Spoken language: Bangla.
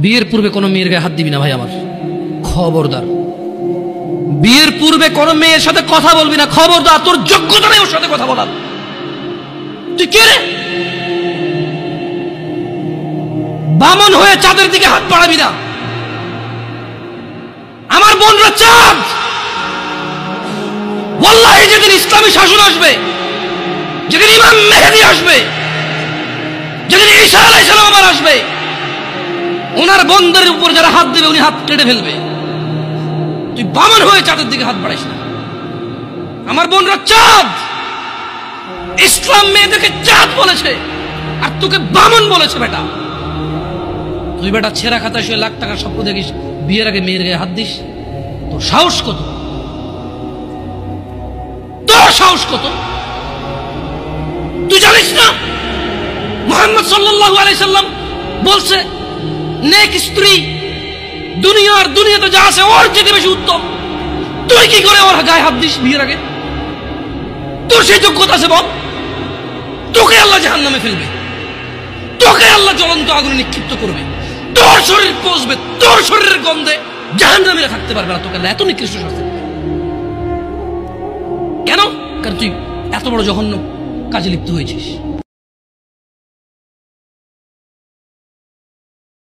বিয়ের পূর্বে কোনো মেয়ের গায়ে হাত দিবি না ভাই আমার, খবরদার। বিয়ের পূর্বে কোনো মেয়ের সাথে কথা বলবি না, খবরদার। তোর যোগ্যতা নেই ওর সাথে কথা বলার। তুই কে রে? বামন হয়ে চাঁদের দিকে হাত বাড়াবি না। আমার বোনরা চাঁদ। ওয়াল্লাহি যেদিন ইসলামী শাসন আসবে, যেদিন ইমাম মেহেদী আসবে, যেদিন ঈসা আলাইহিস সালাম আবার আসবে, ওনার বন্ধের উপর যারা হাত দেবে উনি হাত কেটে ফেলবে। তুই বামন হয়ে চাঁদের দিকে হাত বাড়াইস না। আমার বোনরা চাঁদ। ইসলাম মেয়েদেরকে চাঁদ বলেছে আর তোকে বামন বলেছে। বেটা তুই বেটা ছেঁড়া খাতা শুয়ে লাখ টাকার স্বপ্ন দেখিস, বিয়ের আগে মেয়ের গায়ে হাত দিস? তোর সাহস কত? তোর সাহস কত? তুই জানিস না মুহাম্মদ সাল্লাল্লাহু আলাইহি সাল্লাম বলছে নেক স্ত্রী দুনিয়াতে যা আছে ওর চেয়ে বেশি উত্তম। তুই কি করে ওর গায়ে হাত দিস বিয়ের আগে? তোর সেই যোগ্যতা আছে বল? তোকে আল্লাহ জাহান্নামে ফেলবে, তোকে আল্লাহ জ্বলন্ত আগুনে নিক্ষিপ্ত করবে, তোর শরীর পচবে, তোর শরীরের গন্ধে জাহান্নামীরা থাকতে পারবে না। তোকে আল্লাহ এত নিকৃষ্ট শাস্তি দেবে কেন? কারণ তুই এত বড় জঘন্য কাজে লিপ্ত হয়েছিস।